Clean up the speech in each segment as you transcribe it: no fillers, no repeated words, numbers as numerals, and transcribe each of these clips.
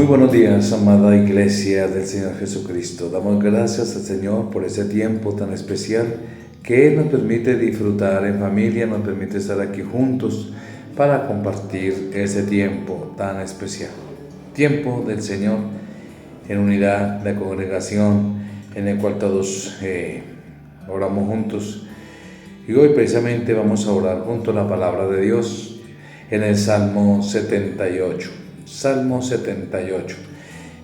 Muy buenos días, amada Iglesia del Señor Jesucristo. Damos gracias al Señor por ese tiempo tan especial que Él nos permite disfrutar en familia, nos permite estar aquí juntos para compartir ese tiempo tan especial. Tiempo del Señor en unidad de congregación, en el cual todos oramos juntos. Y hoy precisamente vamos a orar junto a la palabra de Dios en el Salmo 78. Salmo 78.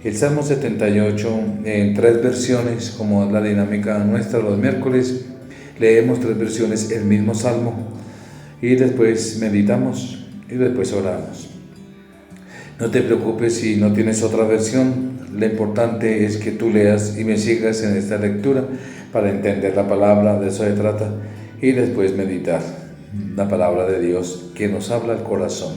El Salmo 78 en 3 versiones, como es la dinámica nuestra los miércoles, leemos 3 versiones el mismo Salmo y después meditamos y después oramos. No te preocupes si no tienes otra versión, lo importante es que tú leas y me sigas en esta lectura para entender la palabra, de eso se trata, y después meditar la palabra de Dios que nos habla al corazón.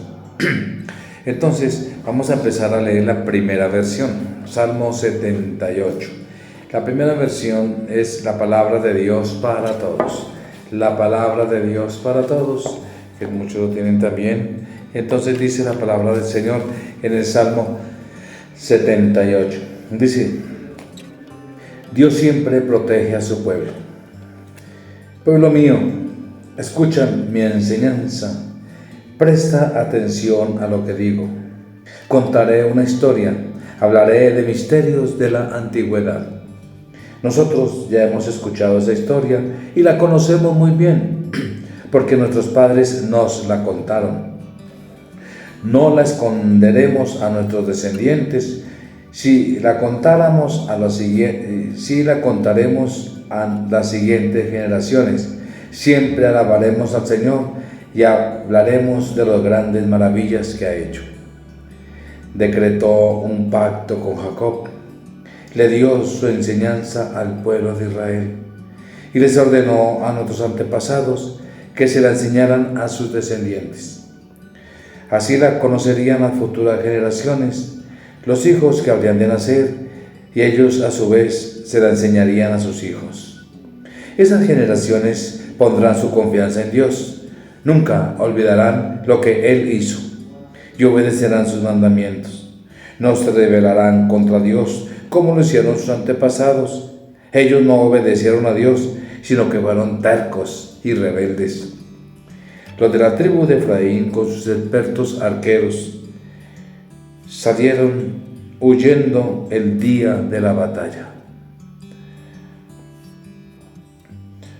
Entonces, vamos a empezar a leer la primera versión, Salmo 78. La primera versión es la palabra de Dios para todos. La palabra de Dios para todos, que muchos lo tienen también. Entonces dice la palabra del Señor en el Salmo 78. Dice: Dios siempre protege a su pueblo. Pueblo mío, escucha mi enseñanza. Presta atención a lo que digo. Contaré una historia, hablaré de misterios de la antigüedad. Nosotros ya hemos escuchado esa historia y la conocemos muy bien, porque nuestros padres nos la contaron. No la esconderemos a nuestros descendientes. Si la contaremos a las siguientes generaciones. Siempre alabaremos al Señor y hablaremos de las grandes maravillas que ha hecho. Decretó un pacto con Jacob, le dio su enseñanza al pueblo de Israel y les ordenó a nuestros antepasados que se la enseñaran a sus descendientes. Así la conocerían las futuras generaciones, los hijos que habrían de nacer, y ellos a su vez se la enseñarían a sus hijos. Esas generaciones pondrán su confianza en Dios. Nunca olvidarán lo que Él hizo y obedecerán sus mandamientos. No se rebelarán contra Dios como lo hicieron sus antepasados. Ellos no obedecieron a Dios, sino que fueron tercos y rebeldes. Los de la tribu de Efraín, con sus expertos arqueros, salieron huyendo el día de la batalla.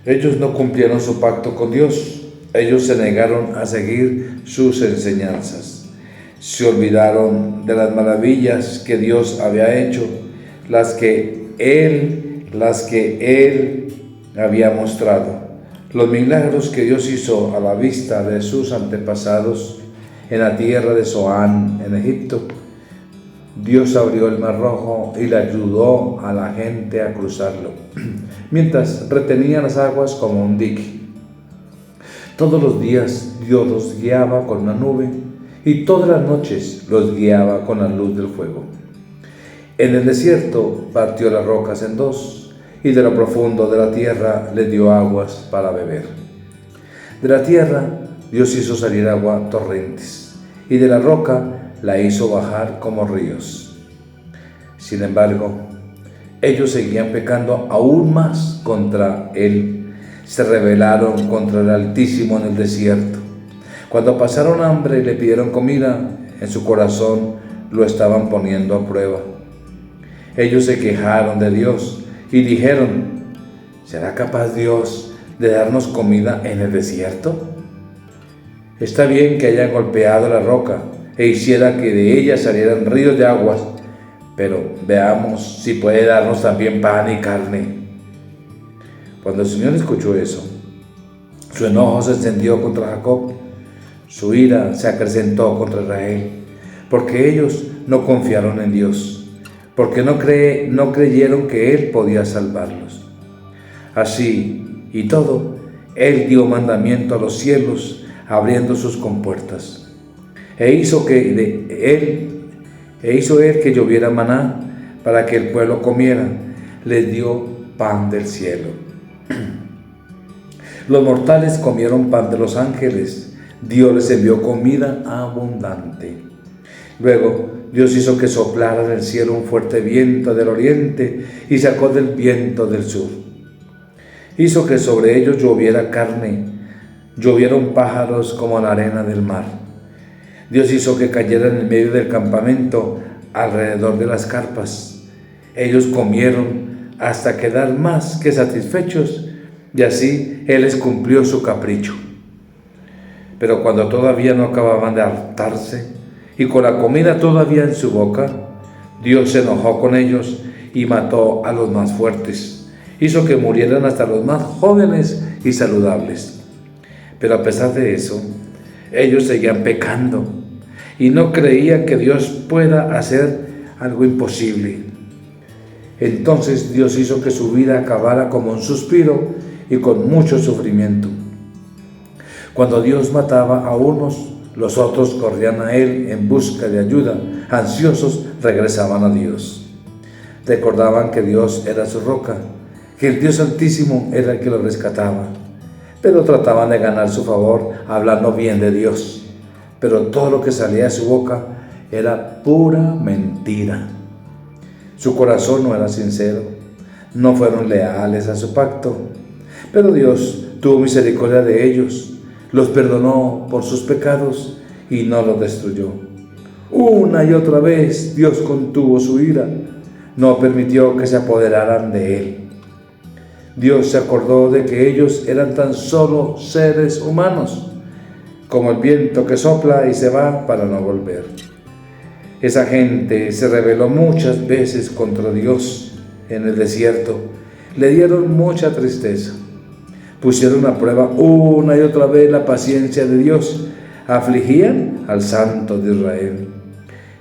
Ellos no cumplieron su pacto con Dios. Ellos se negaron a seguir sus enseñanzas. Se olvidaron de las maravillas que Dios había hecho, las que Él había mostrado. Los milagros que Dios hizo a la vista de sus antepasados en la tierra de Zoán, en Egipto. Dios abrió el Mar Rojo y le ayudó a la gente a cruzarlo, mientras retenía las aguas como un dique. Todos los días Dios los guiaba con una nube y todas las noches los guiaba con la luz del fuego. En el desierto partió las rocas en dos y de lo profundo de la tierra les dio aguas para beber. De la tierra Dios hizo salir agua torrentes y de la roca la hizo bajar como ríos. Sin embargo, ellos seguían pecando aún más contra Él. Se rebelaron contra el Altísimo en el desierto. Cuando pasaron hambre y le pidieron comida, en su corazón lo estaban poniendo a prueba. Ellos se quejaron de Dios y dijeron: ¿será capaz Dios de darnos comida en el desierto? Está bien que haya golpeado la roca e hiciera que de ella salieran ríos de aguas, pero veamos si puede darnos también pan y carne. Cuando el Señor escuchó eso, su enojo se encendió contra Jacob, su ira se acrecentó contra Israel, porque ellos no confiaron en Dios, porque no creyeron que Él podía salvarlos. Así y todo, Él dio mandamiento a los cielos, abriendo sus compuertas, e hizo Él que lloviera maná para que el pueblo comiera. Les dio pan del cielo. Los mortales comieron pan de los ángeles. Dios les envió comida abundante. Luego Dios hizo que soplara del cielo un fuerte viento del oriente y sacó del viento del sur. Hizo que sobre ellos lloviera carne, llovieron pájaros como la arena del mar. Dios hizo que cayera en el medio del campamento, alrededor de las carpas. Ellos comieron hasta quedar más que satisfechos, y así Él les cumplió su capricho. Pero cuando todavía no acababan de hartarse, y con la comida todavía en su boca, Dios se enojó con ellos y mató a los más fuertes. Hizo que murieran hasta los más jóvenes y saludables. Pero a pesar de eso, ellos seguían pecando y no creían que Dios pueda hacer algo imposible. Entonces Dios hizo que su vida acabara como un suspiro y con mucho sufrimiento. Cuando Dios mataba a unos, los otros corrían a Él en busca de ayuda. Ansiosos regresaban a Dios. Recordaban que Dios era su roca, que el Dios Altísimo era el que los rescataba. Pero trataban de ganar su favor hablando bien de Dios. Pero todo lo que salía de su boca era pura mentira. Su corazón no era sincero, no fueron leales a su pacto. Pero Dios tuvo misericordia de ellos, los perdonó por sus pecados y no los destruyó. Una y otra vez Dios contuvo su ira, no permitió que se apoderaran de Él. Dios se acordó de que ellos eran tan solo seres humanos, como el viento que sopla y se va para no volver. Esa gente se rebeló muchas veces contra Dios en el desierto. Le dieron mucha tristeza. Pusieron a prueba una y otra vez la paciencia de Dios. Afligían al Santo de Israel.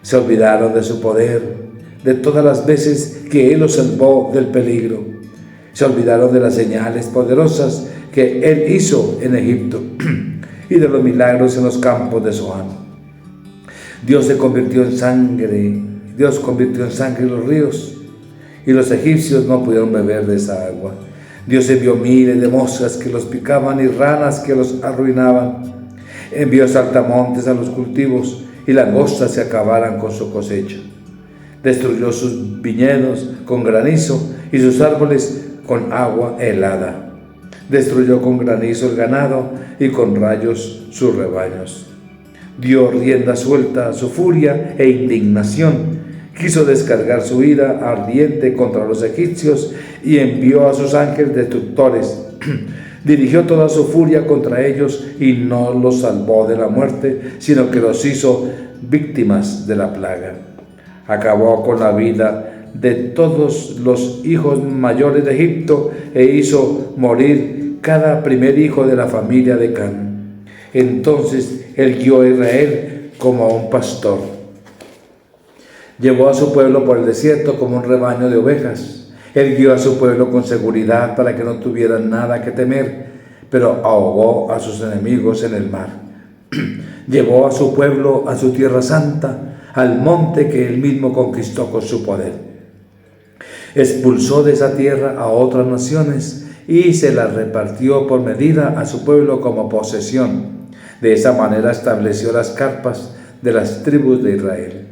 Se olvidaron de su poder, de todas las veces que Él los salvó del peligro. Se olvidaron de las señales poderosas que Él hizo en Egipto y de los milagros en los campos de Zoán. Dios convirtió en sangre los ríos, y los egipcios no pudieron beber de esa agua. Dios envió miles de moscas que los picaban y ranas que los arruinaban. Envió saltamontes a los cultivos y langostas se acabaran con su cosecha. Destruyó sus viñedos con granizo y sus árboles con agua helada. Destruyó con granizo el ganado y con rayos sus rebaños. Dio rienda suelta a su furia e indignación. Quiso descargar su ira ardiente contra los egipcios y envió a sus ángeles destructores. Dirigió toda su furia contra ellos y no los salvó de la muerte, sino que los hizo víctimas de la plaga. Acabó con la vida de todos los hijos mayores de Egipto e hizo morir cada primer hijo de la familia de Can. Entonces Él guió a Israel como a un pastor. Llevó a su pueblo por el desierto como un rebaño de ovejas. Él guió a su pueblo con seguridad para que no tuvieran nada que temer, pero ahogó a sus enemigos en el mar. Llevó a su pueblo a su tierra santa, al monte que Él mismo conquistó con su poder. Expulsó de esa tierra a otras naciones y se las repartió por medida a su pueblo como posesión. De esa manera estableció las carpas de las tribus de Israel.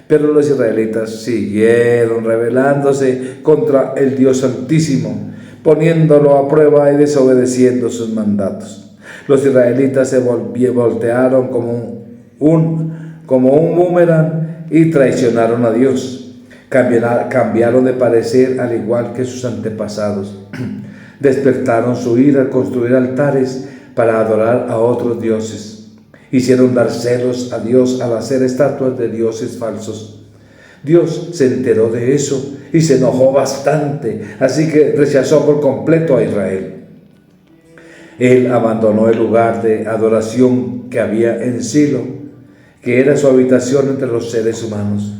Pero los israelitas siguieron rebelándose contra el Dios Altísimo, poniéndolo a prueba y desobedeciendo sus mandatos. Los israelitas se voltearon como un boomerang y traicionaron a Dios. Cambiaron de parecer al igual que sus antepasados. Despertaron su ira al construir altares para adorar a otros dioses. Hicieron dar celos a Dios al hacer estatuas de dioses falsos. Dios se enteró de eso y se enojó bastante, así que rechazó por completo a Israel. Él abandonó el lugar de adoración que había en Silo, que era su habitación entre los seres humanos.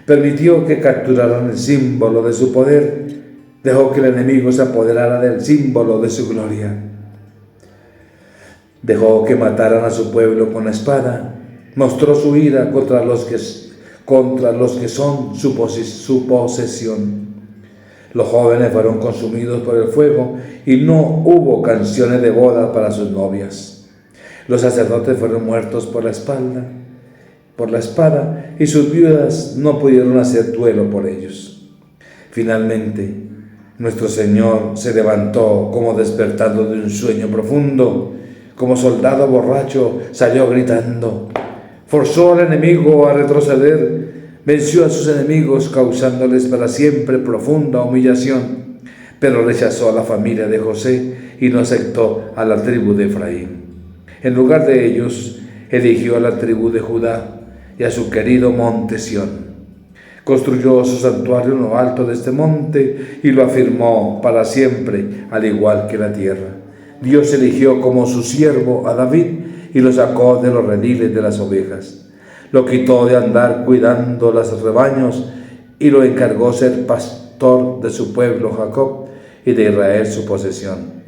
Permitió que capturaran el símbolo de su poder, dejó que el enemigo se apoderara del símbolo de su gloria. Dejó que mataran a su pueblo con la espada, mostró su ira contra los que son su posesión. Los jóvenes fueron consumidos por el fuego y no hubo canciones de boda para sus novias. Los sacerdotes fueron muertos por la espalda por la espada y sus viudas no pudieron hacer duelo por ellos. Finalmente, nuestro Señor se levantó como despertando de un sueño profundo, como soldado borracho salió gritando, forzó al enemigo a retroceder, venció a sus enemigos causándoles para siempre profunda humillación, pero rechazó a la familia de José y no aceptó a la tribu de Efraín. En lugar de ellos, eligió a la tribu de Judá y a su querido monte Sión. Construyó su santuario en lo alto de este monte y lo afirmó para siempre, al igual que la tierra. Dios eligió como su siervo a David y lo sacó de los rediles de las ovejas. Lo quitó de andar cuidando los rebaños y lo encargó ser pastor de su pueblo Jacob y de Israel su posesión.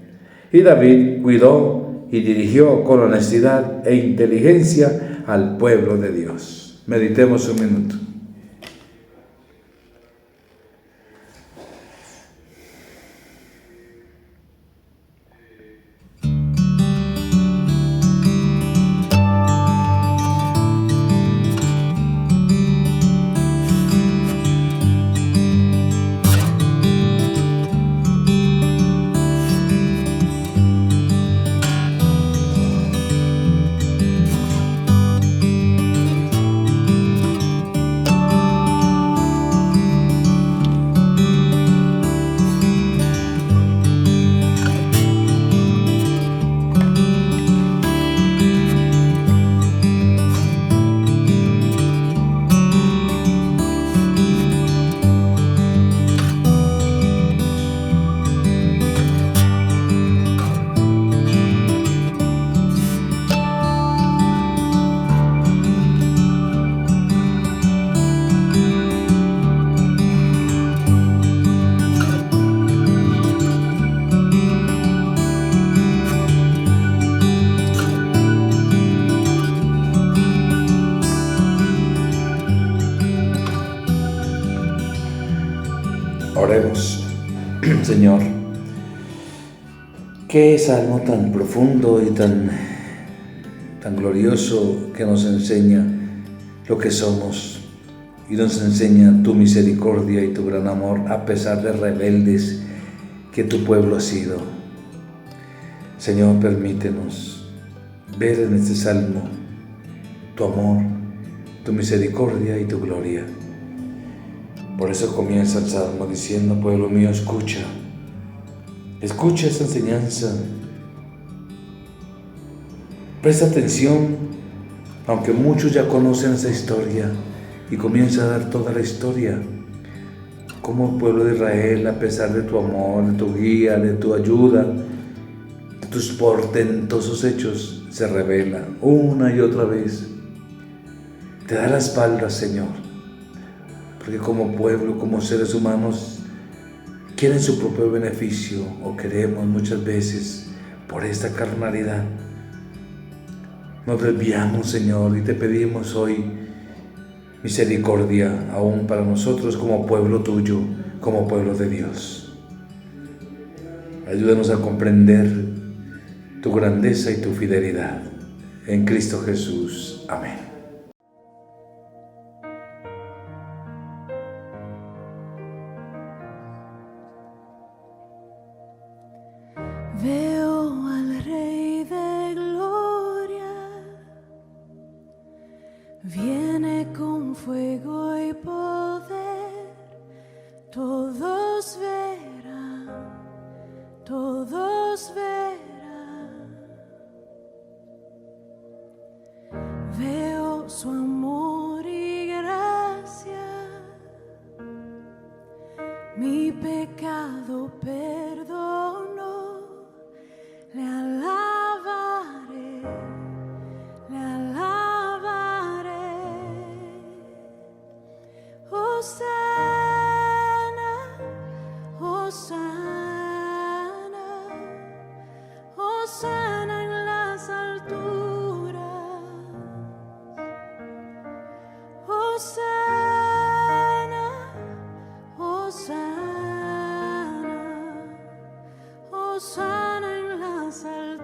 Y David cuidó y dirigió con honestidad e inteligencia al pueblo de Dios. Meditemos un minuto. Oremos. Señor, qué salmo tan profundo y tan glorioso que nos enseña lo que somos y nos enseña tu misericordia y tu gran amor a pesar de rebeldes que tu pueblo ha sido. Señor, permítenos ver en este salmo tu amor, tu misericordia y tu gloria. Por eso comienza el salmo diciendo, pueblo mío, escucha esta enseñanza. Presta atención, aunque muchos ya conocen esa historia, y comienza a dar toda la historia. Como el pueblo de Israel, a pesar de tu amor, de tu guía, de tu ayuda, de tus portentosos hechos, se rebela una y otra vez. Te da la espalda, Señor, porque como pueblo, como seres humanos, quieren su propio beneficio, o queremos muchas veces, por esta carnalidad. Nos desviamos, Señor, y te pedimos hoy misericordia aún para nosotros como pueblo tuyo, como pueblo de Dios. Ayúdanos a comprender tu grandeza y tu fidelidad. En Cristo Jesús. Amén. Veo al Rey de Gloria, viene con fuego y poder, todos verán, todos verán. Veo su amor y gracia, mi pecado perdonó. Le alabaré, le alabaré. Hosana, Hosana, Hosana en las alturas. Hosana, Hosana, Hosana en las alturas.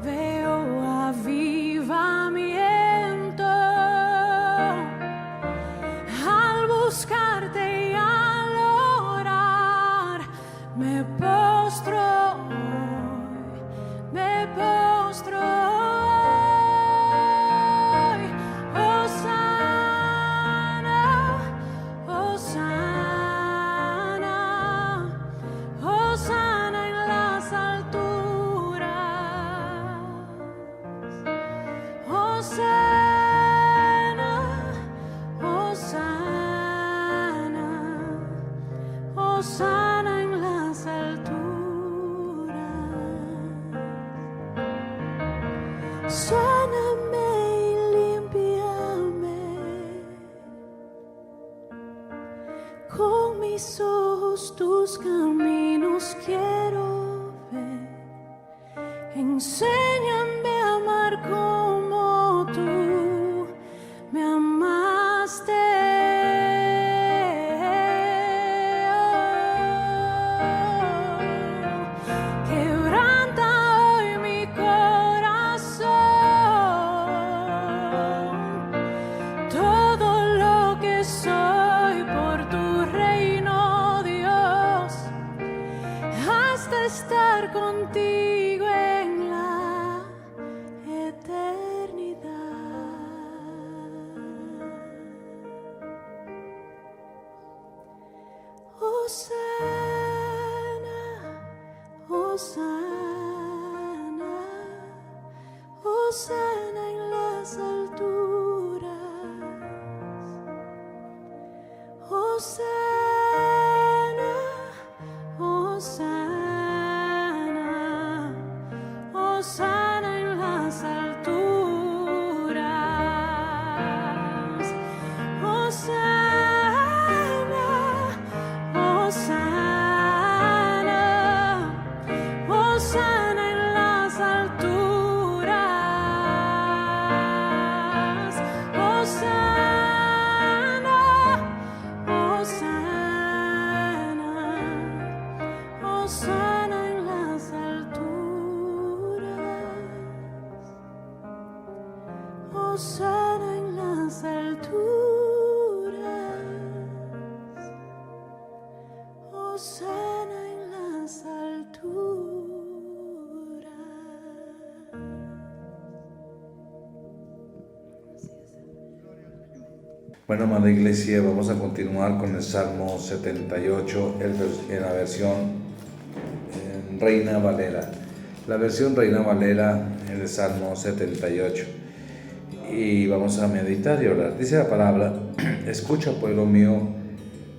veo avivamiento al buscarte y al orar. Me postro hoy. Hosana, Hosana, Hosana en las alturas. Hosana, Hosana, Hosana en las alturas. Sáname y límpiame, con mis ojos tus caminos quiero ver. Enséñame a amar como tú me amaste. Quebranta hoy mi corazón, todo lo que soy por tu reino, Dios, hasta estar contigo en la eternidad. Hosana, Hosana, Hosana en las alturas. Hosana, Hosana, Hosana en las alturas. Hosana, Hosana, Hosana en las alturas. Hosana, Hosana, Hosana en las alturas. Hosana en las alturas. Hosana en las alturas. Bueno, amada iglesia, vamos a continuar con el Salmo 78 en la versión Reina Valera. La versión Reina Valera en el Salmo 78. Y vamos a meditar y orar. Dice la palabra: escucha, pueblo mío,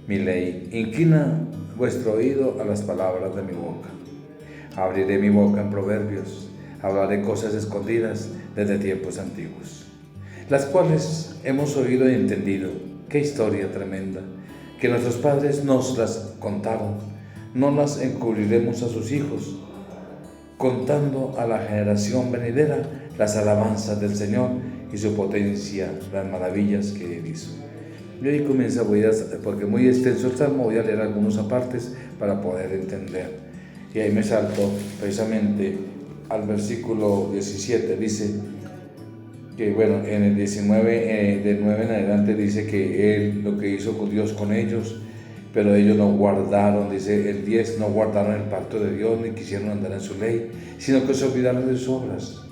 mi ley. Inclina vuestro oído a las palabras de mi boca. Abriré mi boca en proverbios. Hablaré cosas escondidas desde tiempos antiguos, las cuales hemos oído y entendido. Qué historia tremenda, que nuestros padres nos las contaron. No las encubriremos a sus hijos, contando a la generación venidera las alabanzas del Señor y su potencia, las maravillas que Él hizo. Y hoy comienza, porque es muy extenso el Salmo, voy a leer algunos apartes para poder entender. Y ahí me salto precisamente al versículo 17, dice que, bueno, en el 19, del 9 en adelante, dice que Él, lo que hizo con Dios con ellos, pero ellos no guardaron, dice el 10, no guardaron el pacto de Dios, ni quisieron andar en su ley, sino que se olvidaron de sus obras.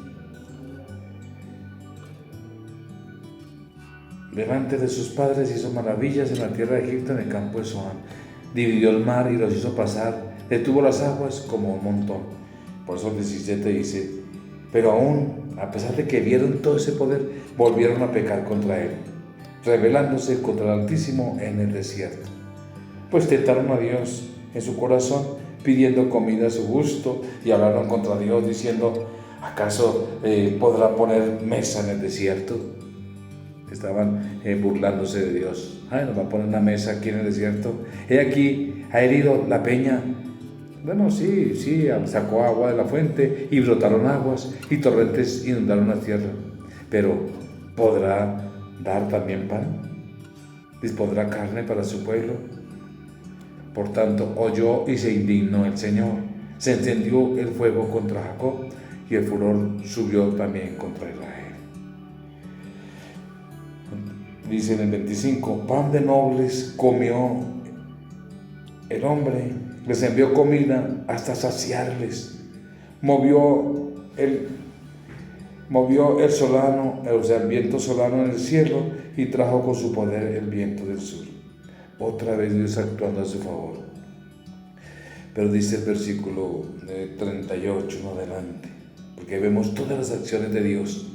Delante de sus padres hizo maravillas en la tierra de Egipto, en el campo de Zoán. Dividió el mar y los hizo pasar, detuvo las aguas como un montón. Por eso el 17 dice: pero aún, a pesar de que vieron todo ese poder, volvieron a pecar contra Él, rebelándose contra el Altísimo en el desierto. Pues tentaron a Dios en su corazón, pidiendo comida a su gusto, y hablaron contra Dios, diciendo: ¿acaso podrá poner mesa en el desierto? Estaban burlándose de Dios. Ay, nos va a poner una mesa aquí en el desierto. He aquí, ha herido la peña. Bueno, sí, sacó agua de la fuente y brotaron aguas y torrentes inundaron la tierra. Pero ¿podrá dar también pan? ¿Dispondrá carne para su pueblo? Por tanto, oyó y se indignó el Señor. Se encendió el fuego contra Jacob y el furor subió también contra Israel. Dice en el 25, pan de nobles comió el hombre, les envió comida hasta saciarles. Movió el solano, o sea, el viento solano en el cielo, y trajo con su poder el viento del sur. Otra vez Dios actuando a su favor. Pero dice el versículo 38 en adelante, porque vemos todas las acciones de Dios.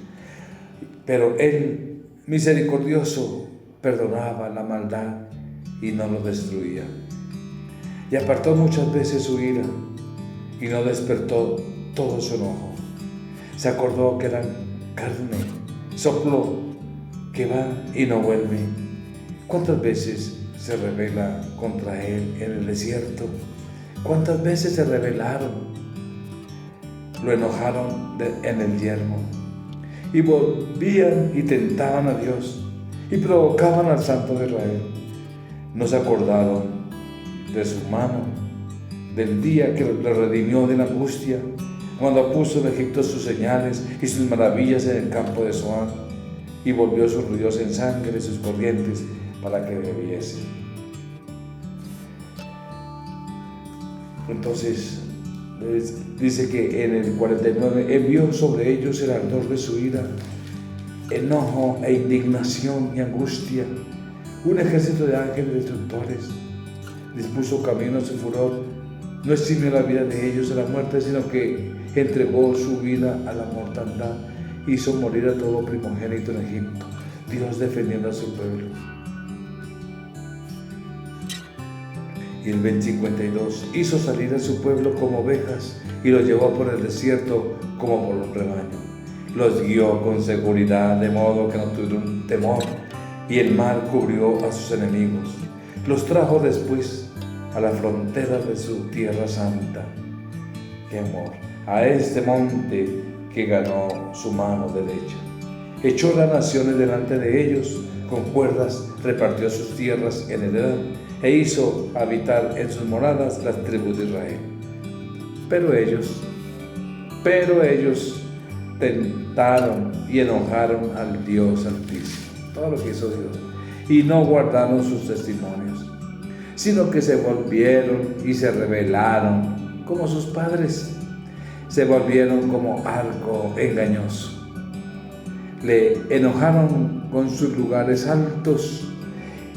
Pero Él, misericordioso, perdonaba la maldad y no lo destruía. Y apartó muchas veces su ira y no despertó todo su enojo. Se acordó que eran carne, sopló que va y no vuelve. ¿Cuántas veces se rebela contra él en el desierto? ¿Cuántas veces se rebelaron? Lo enojaron en el yermo y volvían y tentaban a Dios y provocaban al Santo de Israel. No se acordaron de su mano, del día que le redimió de la angustia, cuando puso en Egipto sus señales y sus maravillas en el campo de Zoán, y volvió sus ríos en sangre y sus corrientes para que bebiese. Entonces dice que en el 49 envió sobre ellos el ardor de su ira, enojo e indignación y angustia, un ejército de ángeles destructores. Dispuso camino a su furor, no eximió la vida de ellos de la muerte, sino que entregó su vida a la mortandad, hizo morir a todo primogénito en Egipto, Dios defendiendo a su pueblo. Y el 52, hizo salir a su pueblo como ovejas y los llevó por el desierto como por un rebaño. Los guió con seguridad, de modo que no tuvieron temor, y el mal cubrió a sus enemigos. Los trajo después a la frontera de su tierra santa. ¡Qué amor! A este monte que ganó su mano derecha. Echó las naciones delante de ellos, con cuerdas repartió sus tierras en heredad, e hizo habitar en sus moradas las tribus de Israel. Pero ellos tentaron y enojaron al Dios Altísimo, todo lo que hizo Dios, y no guardaron sus testimonios, sino que se volvieron y se rebelaron como sus padres, se volvieron como algo engañoso. Le enojaron con sus lugares altos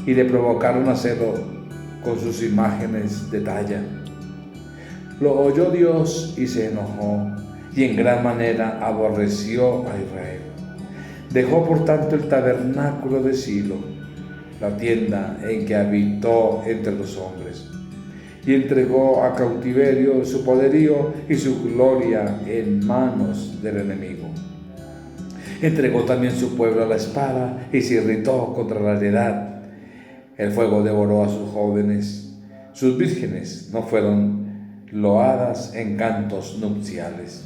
y le provocaron hacerlo con sus imágenes de talla. Lo oyó Dios y se enojó, y en gran manera aborreció a Israel. Dejó por tanto el tabernáculo de Silo, la tienda en que habitó entre los hombres, y entregó a cautiverio su poderío y su gloria en manos del enemigo. Entregó también su pueblo a la espada y se irritó contra la heredad. El fuego devoró a sus jóvenes, sus vírgenes no fueron loadas en cantos nupciales.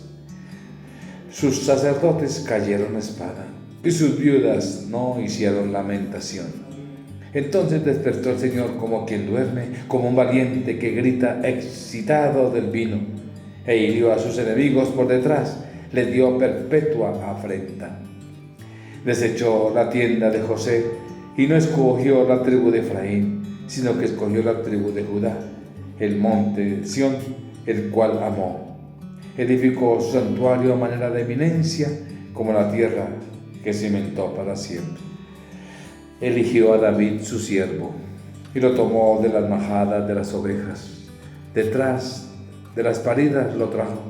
Sus sacerdotes cayeron a espada y sus viudas no hicieron lamentación. Entonces despertó el Señor como quien duerme, como un valiente que grita excitado del vino, e hirió a sus enemigos por detrás, les dio perpetua afrenta. Desechó la tienda de José y no escogió la tribu de Efraín, sino que escogió la tribu de Judá, el monte Sión, el cual amó. Edificó su santuario a manera de eminencia, como la tierra que cimentó para siempre. Eligió a David su siervo y lo tomó de las majadas de las ovejas. Detrás de las paridas lo trajo,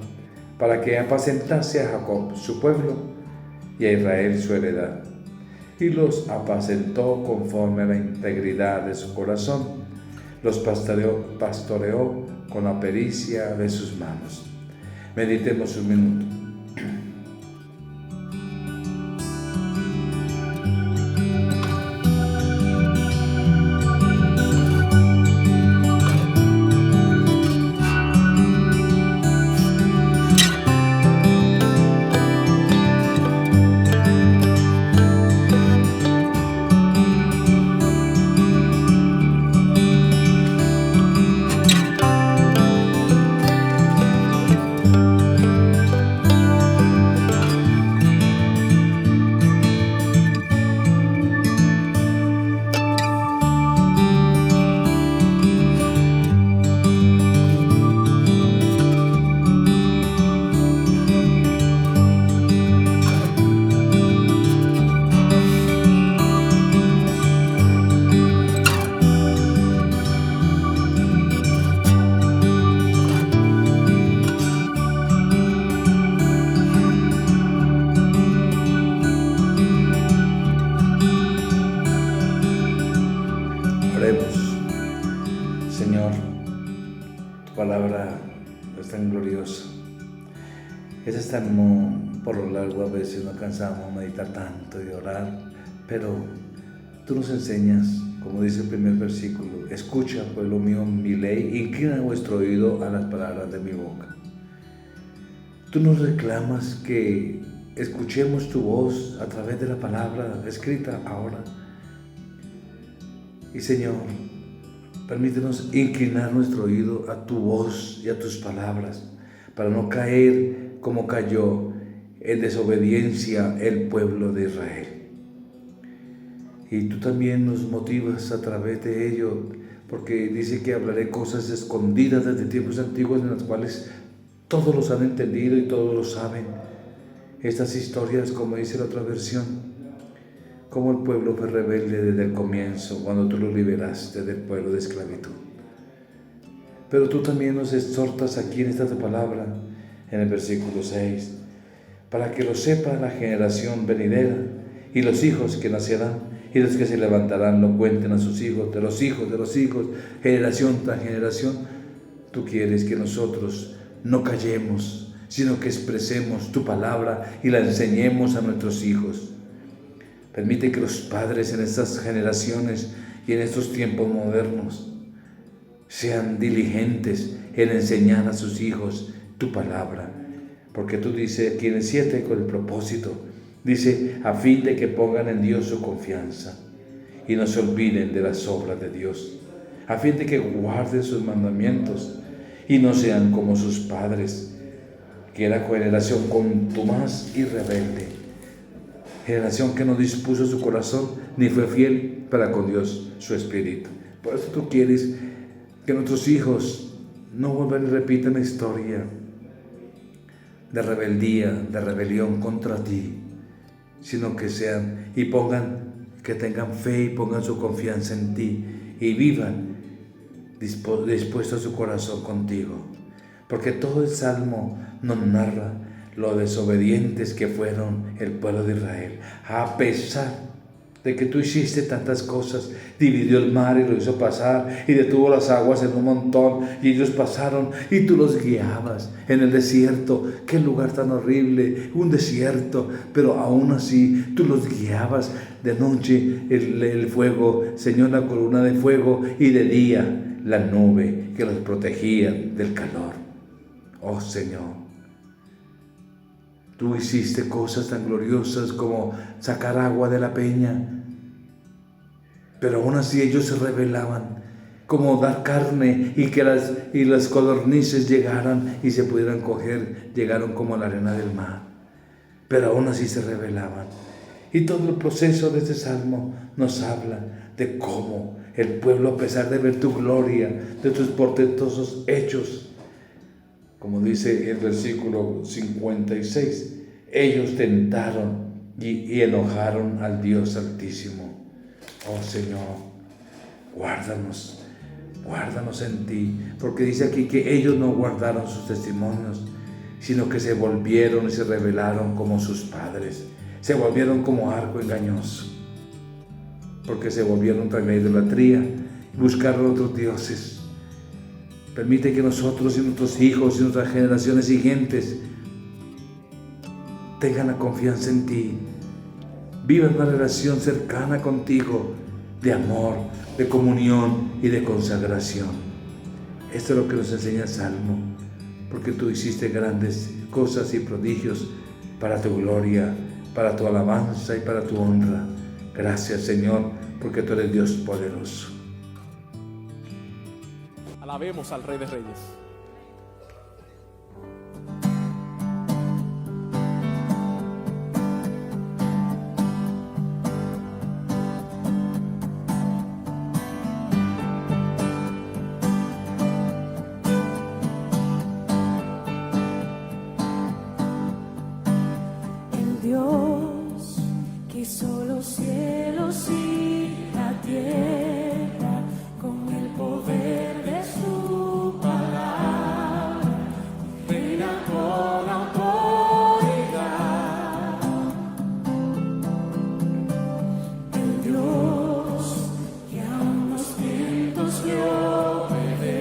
para que apacentase a Jacob su pueblo y a Israel su heredad. Y los apacentó conforme a la integridad de su corazón, los pastoreó con la pericia de sus manos. Meditemos un minuto. palabra es tan gloriosa. Es tan, por lo largo a veces no cansamos de meditar tanto y de orar, pero tú nos enseñas, como dice el primer versículo: escucha, pueblo mío, mi ley, inclina vuestro oído a las palabras de mi boca. Tú nos reclamas que escuchemos tu voz a través de la palabra escrita ahora. Y Señor, permítenos inclinar nuestro oído a tu voz y a tus palabras, para no caer como cayó en desobediencia el pueblo de Israel. Y tú también nos motivas a través de ello, porque dice que hablaré cosas escondidas desde tiempos antiguos, en las cuales todos los han entendido y todos lo saben. Estas historias, como dice la otra versión, como el pueblo fue rebelde desde el comienzo, cuando tú lo liberaste del pueblo de esclavitud. Pero tú también nos exhortas aquí en esta palabra, en el versículo 6, para que lo sepa la generación venidera y los hijos que nacerán, y los que se levantarán lo cuenten a sus hijos, de los hijos, generación tras generación. Tú quieres que nosotros no callemos, sino que expresemos tu palabra y la enseñemos a nuestros hijos. Permite que los padres en estas generaciones y en estos tiempos modernos sean diligentes en enseñar a sus hijos tu palabra, porque tú dices aquí en el 7, con el propósito, dice, a fin de que pongan en Dios su confianza y no se olviden de las obras de Dios, a fin de que guarden sus mandamientos y no sean como sus padres, que era generación contumaz y rebelde, generación que no dispuso su corazón ni fue fiel para con Dios su espíritu. Por eso tú quieres que nuestros hijos no vuelvan y repitan la historia de rebeldía, de rebelión contra ti, sino que sean y que tengan fe y pongan su confianza en ti y vivan dispuestos su corazón contigo. Porque todo el Salmo nos narra lo desobedientes que fueron el pueblo de Israel, a pesar de que tú hiciste tantas cosas. Dividió el mar y lo hizo pasar, y detuvo las aguas en un montón, y ellos pasaron, y tú los guiabas en el desierto. Qué lugar tan horrible, un desierto, pero aún así tú los guiabas. De noche el fuego, Señor, la columna de fuego, y de día la nube que los protegía del calor. Oh Señor, tú hiciste cosas tan gloriosas como sacar agua de la peña, pero aún así ellos se rebelaban, como dar carne y que las codornices llegaran y se pudieran coger. Llegaron como a la arena del mar, pero aún así se rebelaban. Y todo el proceso de este salmo nos habla de cómo el pueblo, a pesar de ver tu gloria, de tus portentosos hechos, como dice el versículo 56, ellos tentaron y enojaron al Dios Altísimo. Oh Señor, guárdanos en ti, porque dice aquí que ellos no guardaron sus testimonios, sino que se volvieron y se rebelaron como sus padres, se volvieron como arco engañoso, porque se volvieron tras la idolatría y buscaron otros dioses. Permite que nosotros y nuestros hijos y nuestras generaciones siguientes tengan la confianza en ti, vivan una relación cercana contigo, de amor, de comunión y de consagración. Esto es lo que nos enseña el Salmo, porque tú hiciste grandes cosas y prodigios para tu gloria, para tu alabanza y para tu honra. Gracias, Señor, porque tú eres Dios poderoso. Alabemos al Rey de Reyes. El Dios que hizo los cielos y la tierra con el poder de su palabra, reina con autoridad. El Dios que a unos vientos le obedece,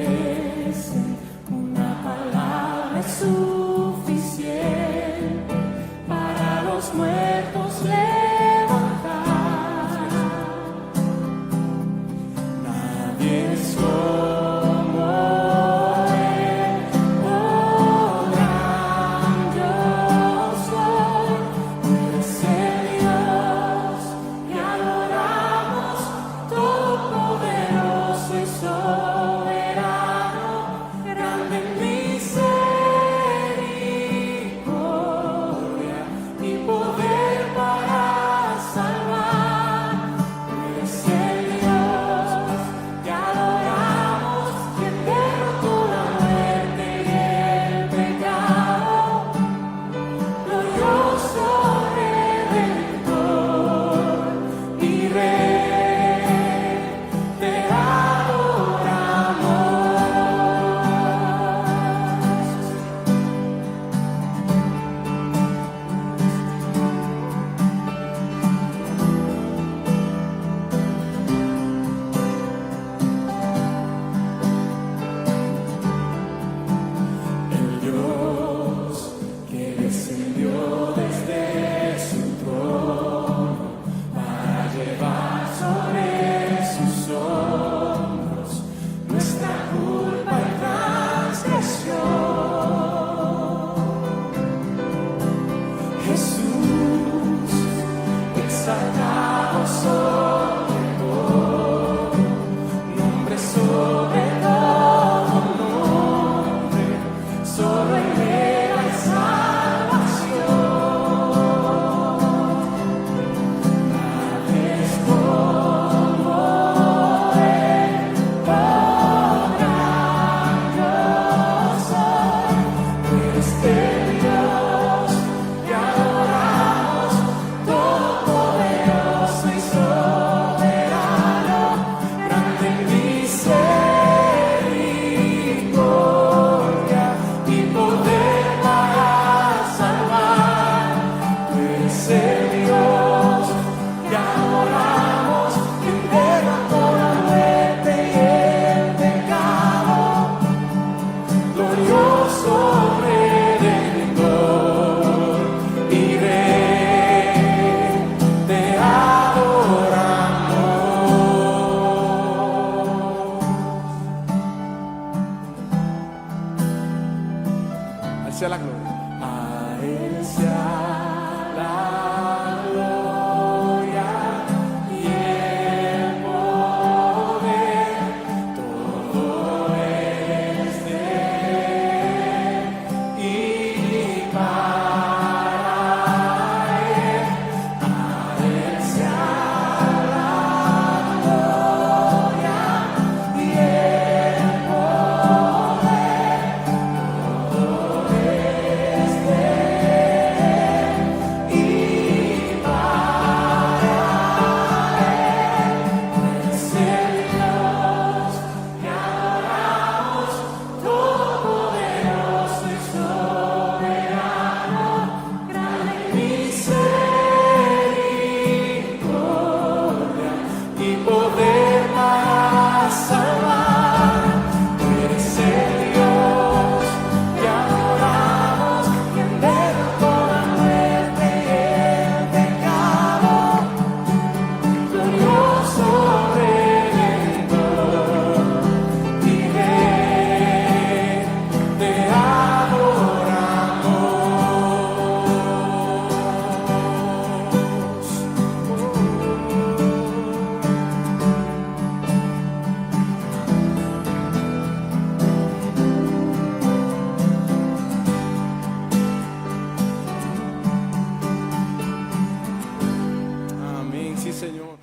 Señor.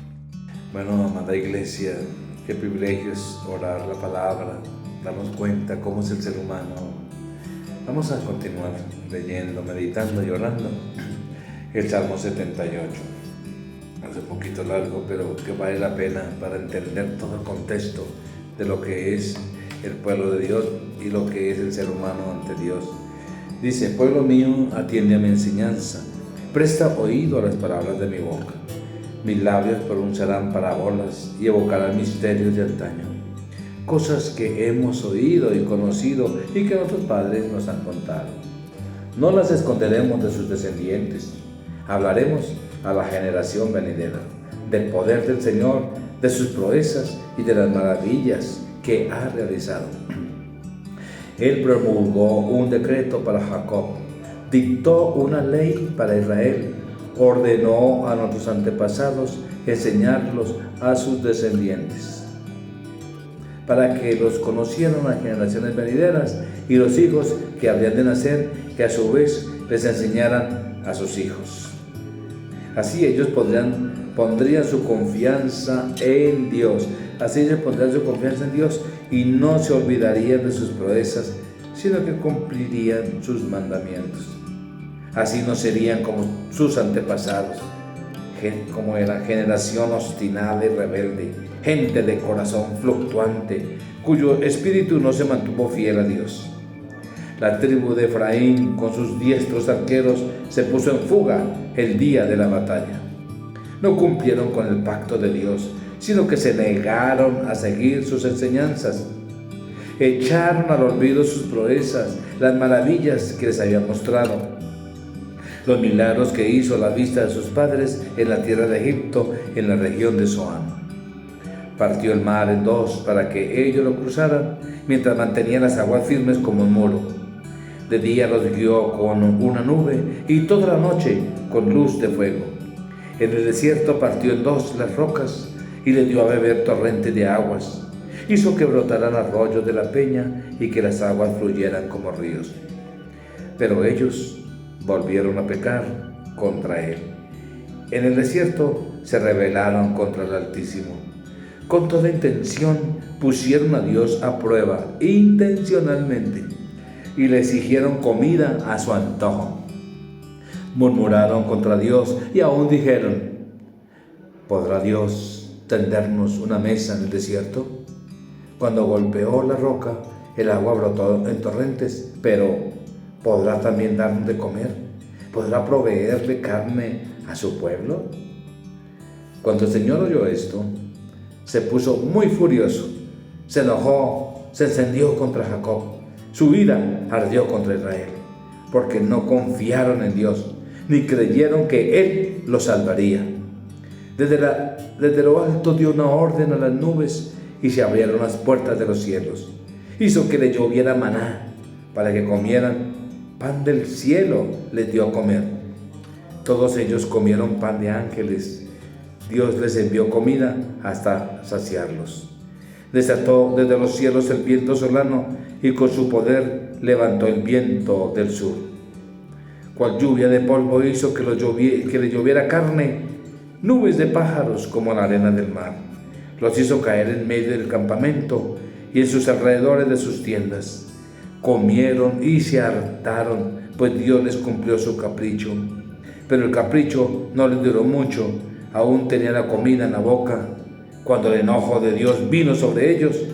Bueno, amada iglesia, qué privilegio es orar la palabra, darnos cuenta cómo es el ser humano. Vamos a continuar leyendo, meditando y orando el Salmo 78. Es un poquito largo, pero que vale la pena para entender todo el contexto de lo que es el pueblo de Dios y lo que es el ser humano ante Dios. Dice: pueblo mío, atiende a mi enseñanza, presta oído a las palabras de mi boca. Mis labios pronunciarán parábolas y evocarán misterios de antaño, cosas que hemos oído y conocido y que nuestros padres nos han contado. No las esconderemos de sus descendientes, hablaremos a la generación venidera del poder del Señor, de sus proezas y de las maravillas que ha realizado. Él promulgó un decreto para Jacob, dictó una ley para Israel, ordenó a nuestros antepasados enseñarlos a sus descendientes, para que los conocieran las generaciones venideras y los hijos que habrían de nacer, que a su vez les enseñaran a sus hijos. Así ellos pondrían su confianza en Dios. Así ellos pondrían su confianza en Dios y no se olvidarían de sus proezas, sino que cumplirían sus mandamientos. Así no serían como sus antepasados, como era generación obstinada y rebelde, gente de corazón fluctuante, cuyo espíritu no se mantuvo fiel a Dios. La tribu de Efraín, con sus diestros arqueros, se puso en fuga el día de la batalla. No cumplieron con el pacto de Dios, sino que se negaron a seguir sus enseñanzas. Echaron al olvido sus proezas, las maravillas que les había mostrado, los milagros que hizo a la vista de sus padres en la tierra de Egipto, en la región de Zoán. Partió el mar en dos para que ellos lo cruzaran, mientras mantenían las aguas firmes como un muro. De día los guió con una nube y toda la noche con luz de fuego. En el desierto partió en dos las rocas y le dio a beber torrentes de aguas. Hizo que brotaran arroyos de la peña y que las aguas fluyeran como ríos. Pero ellos volvieron a pecar contra él. En el desierto se rebelaron contra el Altísimo. Con toda intención pusieron a Dios a prueba intencionalmente y le exigieron comida a su antojo. Murmuraron contra Dios y aún dijeron: ¿podrá Dios tendernos una mesa en el desierto? Cuando golpeó la roca, el agua brotó en torrentes, pero ¿podrá también darnos de comer? ¿Podrá proveerle carne a su pueblo? Cuando el Señor oyó esto, se puso muy furioso, se enojó, se encendió contra Jacob. Su ira ardió contra Israel, porque no confiaron en Dios, ni creyeron que Él los salvaría. Desde lo alto dio una orden a las nubes y se abrieron las puertas de los cielos. Hizo que le lloviera maná para que comieran. Pan del cielo les dio a comer. Todos ellos comieron pan de ángeles. Dios les envió comida hasta saciarlos. Desató desde los cielos el viento solano y con su poder levantó el viento del sur. Cual lluvia de polvo hizo que le lloviera carne, nubes de pájaros como la arena del mar. Los hizo caer en medio del campamento y en sus alrededores de sus tiendas. Comieron y se hartaron, pues Dios les cumplió su capricho. Pero el capricho no les duró mucho, aún tenía la comida en la boca. Cuando el enojo de Dios vino sobre ellos,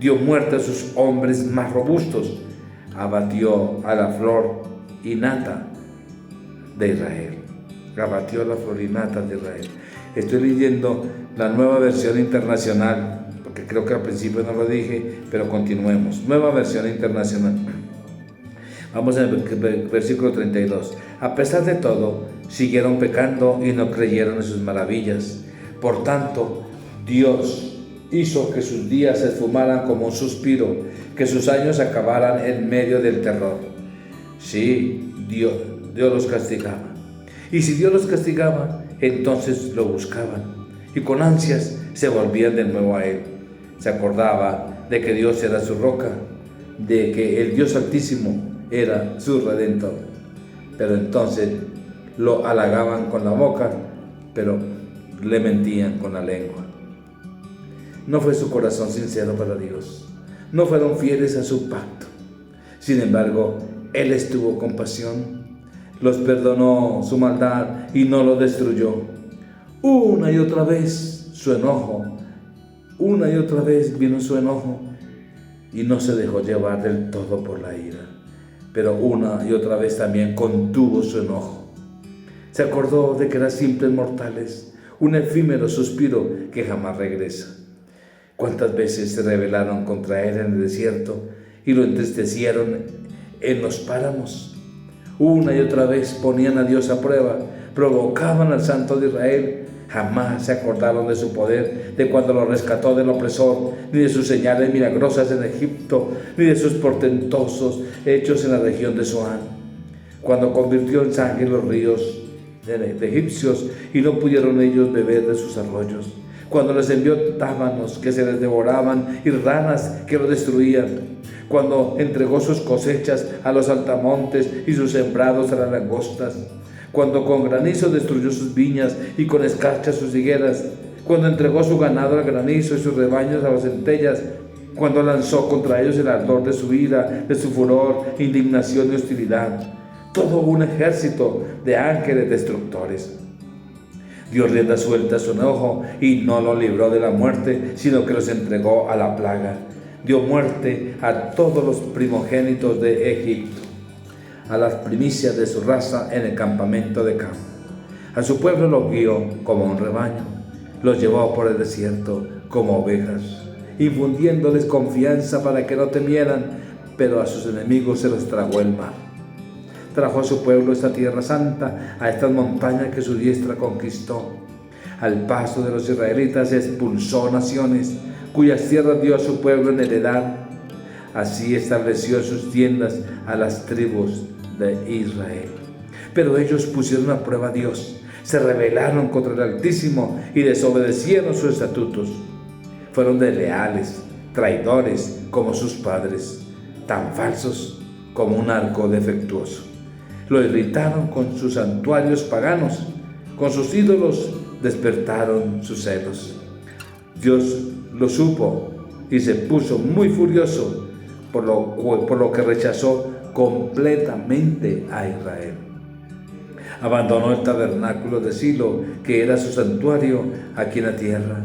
dio muerte a sus hombres más robustos, abatió a la flor y nata de Israel. Abatió a la flor y nata de Israel. Estoy leyendo la Nueva Versión Internacional, porque creo que al principio no lo dije, pero continuemos. Nueva Versión Internacional. Vamos al versículo 32. A pesar de todo, siguieron pecando y no creyeron en sus maravillas. Por tanto, Dios hizo que sus días se esfumaran como un suspiro, que sus años acabaran en medio del terror. Sí, Dios los castigaba. Y si Dios los castigaba, entonces lo buscaban y con ansias se volvían de nuevo a Él. Se acordaba de que Dios era su roca, de que el Dios Altísimo era su Redentor. Pero entonces lo halagaban con la boca, pero le mentían con la lengua. No fue su corazón sincero para Dios. No fueron fieles a su pacto. Sin embargo, Él les tuvo compasión, los perdonó su maldad y no los destruyó. Una y otra vez su enojo, una y otra vez vino su enojo y no se dejó llevar del todo por la ira, pero una y otra vez también contuvo su enojo. Se acordó de que eran simples mortales, un efímero suspiro que jamás regresa. ¿Cuántas veces se rebelaron contra Él en el desierto y lo entristecieron en los páramos? Una y otra vez ponían a Dios a prueba, provocaban al Santo de Israel. Jamás se acordaron de su poder, de cuando lo rescató del opresor, ni de sus señales milagrosas en Egipto, ni de sus portentosos hechos en la región de Zoán, cuando convirtió en sangre los ríos de egipcios y no pudieron ellos beber de sus arroyos, cuando les envió tábanos que se les devoraban y ranas que los destruían, cuando entregó sus cosechas a los altamontes y sus sembrados a las langostas, cuando con granizo destruyó sus viñas y con escarcha sus higueras, cuando entregó su ganado al granizo y sus rebaños a las centellas, cuando lanzó contra ellos el ardor de su ira, de su furor, indignación y hostilidad, todo un ejército de ángeles destructores. Dio rienda suelta a su enojo y no los libró de la muerte, sino que los entregó a la plaga. Dio muerte a todos los primogénitos de Egipto, a las primicias de su raza en el campamento de Cam. A su pueblo los guió como un rebaño, los llevó por el desierto como ovejas, infundiéndoles confianza para que no temieran, pero a sus enemigos se los tragó el mar. Trajo a su pueblo esta tierra santa, a estas montañas que su diestra conquistó. Al paso de los israelitas expulsó naciones, cuyas tierras dio a su pueblo en heredad. Así estableció sus tiendas a las tribus de Israel. Pero ellos pusieron a prueba a Dios, se rebelaron contra el Altísimo y desobedecieron sus estatutos. Fueron desleales, traidores como sus padres, tan falsos como un arco defectuoso. Lo irritaron con sus santuarios paganos, con sus ídolos despertaron sus celos. Dios lo supo y se puso muy furioso por lo que rechazó completamente a Israel. Abandonó el tabernáculo de Silo, que era su santuario aquí en la tierra,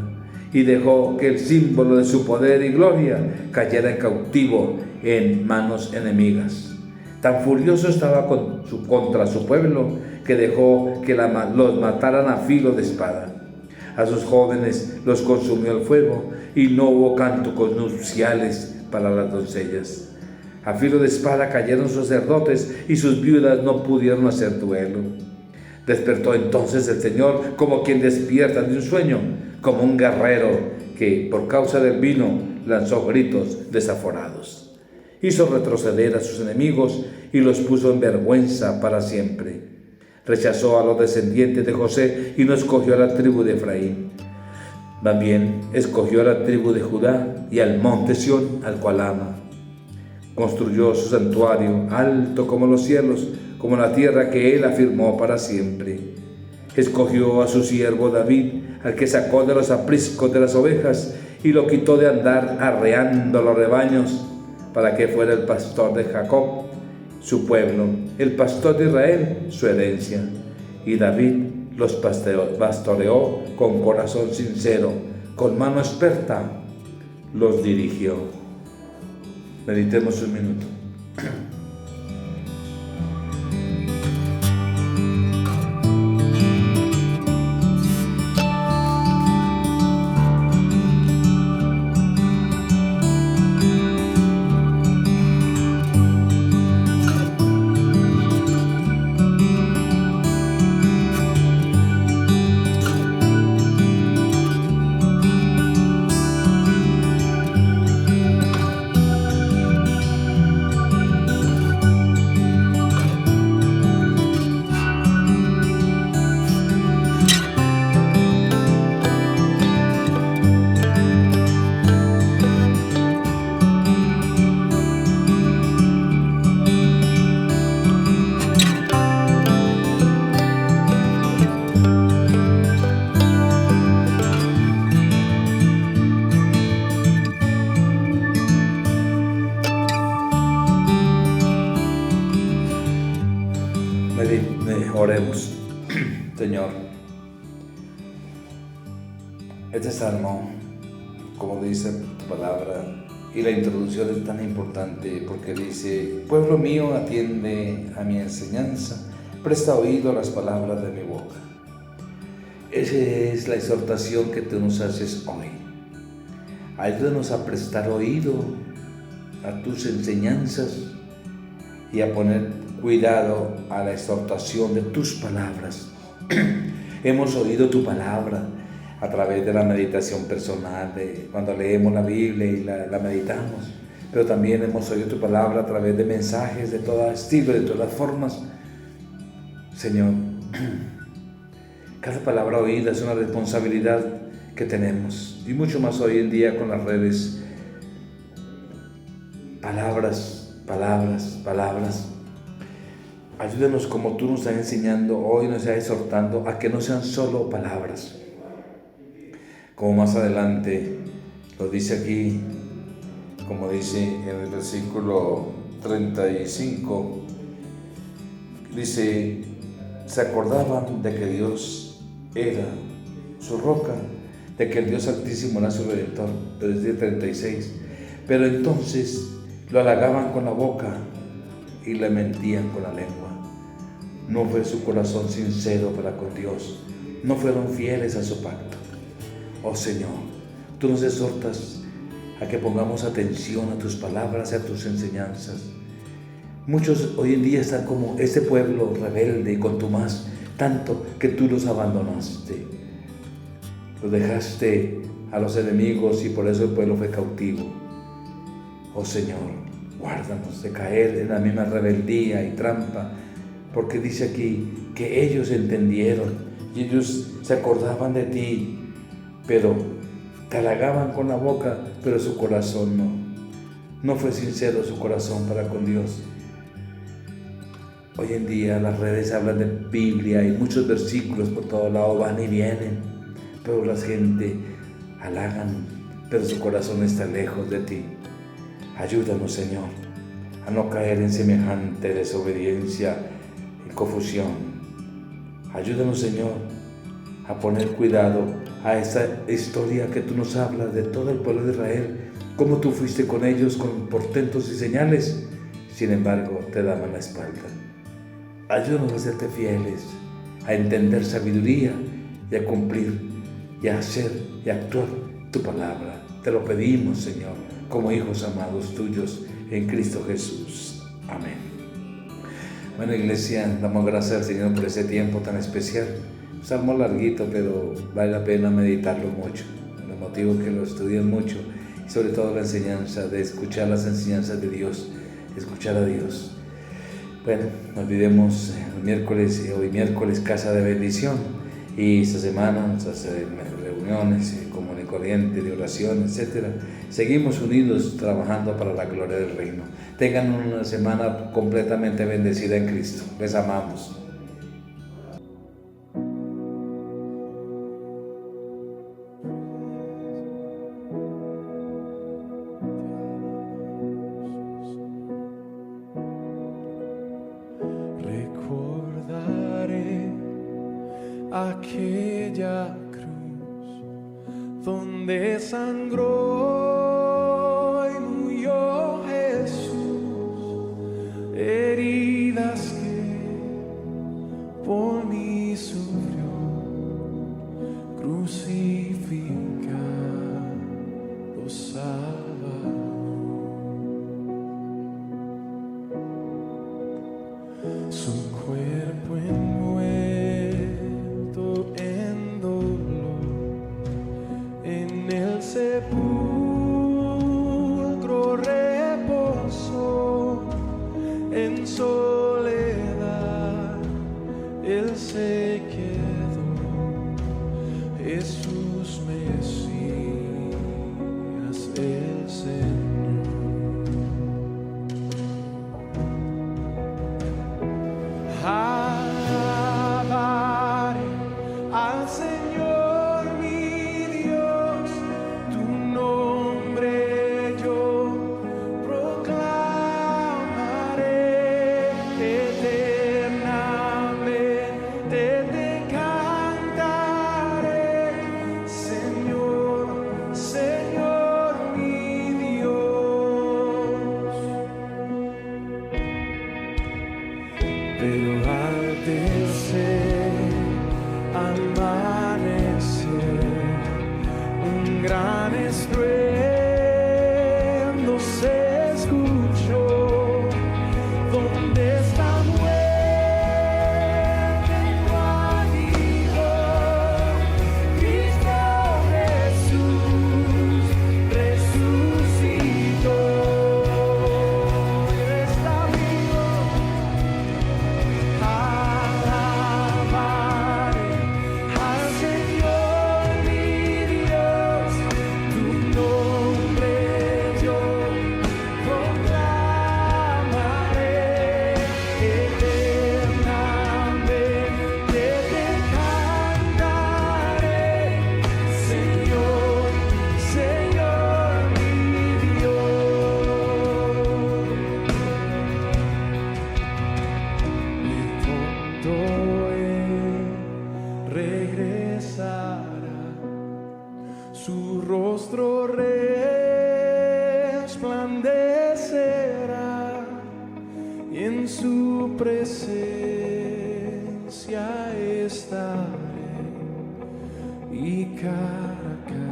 y dejó que el símbolo de su poder y gloria cayera en cautivo en manos enemigas. Tan furioso estaba contra su pueblo que dejó que los mataran a filo de espada. A sus jóvenes los consumió el fuego y no hubo cánticos nupciales para las doncellas. A filo de espada cayeron sus sacerdotes y sus viudas no pudieron hacer duelo. Despertó entonces el Señor como quien despierta de un sueño, como un guerrero que por causa del vino lanzó gritos desaforados. Hizo retroceder a sus enemigos y los puso en vergüenza para siempre. Rechazó a los descendientes de José y no escogió a la tribu de Efraín. También escogió a la tribu de Judá y al monte Sión, al cual ama. Construyó su santuario alto como los cielos, como la tierra que él afirmó para siempre. Escogió a su siervo David, al que sacó de los apriscos de las ovejas y lo quitó de andar arreando los rebaños, para que fuera el pastor de Jacob, su pueblo, el pastor de Israel, su herencia. Y David los pastoreó con corazón sincero, con mano experta los dirigió. Meditemos un minuto. Señor, este salmo, como dice tu palabra, y la introducción es tan importante porque dice: pueblo mío, atiende a mi enseñanza, presta oído a las palabras de mi boca. Esa es la exhortación que tú nos haces hoy. Ayúdanos a prestar oído a tus enseñanzas y a poner cuidado a la exhortación de tus palabras. Hemos oído tu palabra a través de la meditación personal, de cuando leemos la Biblia y la meditamos, pero también hemos oído tu palabra a través de mensajes de todo estilo, de todas formas. Señor, cada palabra oída es una responsabilidad que tenemos, y mucho más hoy en día con las redes. Palabras, palabras, palabras. Ayúdanos, como tú nos estás enseñando hoy, nos estás exhortando a que no sean solo palabras. Como más adelante lo dice aquí, como dice en el versículo 35, dice: se acordaban de que Dios era su roca, de que el Dios Altísimo era su Redentor. Desde el 36, pero entonces lo halagaban con la boca y le mentían con la lengua. No fue su corazón sincero para con Dios, no fueron fieles a su pacto. Oh Señor, tú nos exhortas a que pongamos atención a tus palabras y a tus enseñanzas. Muchos hoy en día están como este pueblo rebelde y contumaz, tanto que tú los abandonaste. Los dejaste a los enemigos y por eso el pueblo fue cautivo. Oh Señor, guárdanos de caer en la misma rebeldía y trampa, porque dice aquí que ellos entendieron y ellos se acordaban de ti, pero te halagaban con la boca, pero su corazón no fue sincero su corazón para con Dios. Hoy en día las redes hablan de Biblia y muchos versículos por todo lado van y vienen, pero la gente halagan, pero su corazón está lejos de ti. Ayúdanos, Señor, a no caer en semejante desobediencia y confusión. Ayúdanos, Señor, a poner cuidado a esta historia que tú nos hablas de todo el pueblo de Israel, cómo tú fuiste con ellos con portentos y señales, sin embargo te daban la espalda. Ayúdanos a serte fieles, a entender sabiduría y a cumplir y a hacer y a actuar tu palabra. Te lo pedimos, Señor, como hijos amados tuyos en Cristo Jesús. Amén. Bueno, iglesia, damos gracias al Señor por ese tiempo tan especial. Un salmo larguito, pero vale la pena meditarlo mucho. El motivo es que lo estudien mucho y sobre todo la enseñanza, de escuchar las enseñanzas de Dios, escuchar a Dios. Bueno, no olvidemos hoy miércoles Casa de Bendición, y esta semana nuestras reuniones común y corriente de oración, etc. Seguimos unidos trabajando para la gloria del reino. Tengan una semana completamente bendecida en Cristo. Les amamos. Recordaré aquella cruz donde sangró y murió Jesús, heridas que por mí sufrió, crucificado Salvador. Su cuerpo envuelto en dolor, en el sepulcro reposó, en soledad Él se quedó, Jesús Mesías el Señor. Alabaré al Señor mi Dios, tu nombre yo proclamaré, eternamente te cantaré. gran estruendo se escuchó. ¿Dónde está muerte no anido? Cristo Jesús resucitó. Él está vivo. Alabaré al Señor mi Dios, tu nombre yo proclamaré. Eternamente te cantaré, Señor, Señor mi Dios. Y pronto Él regresará, su rostro resplandecerá, y en su presencia estaré, y cara a cara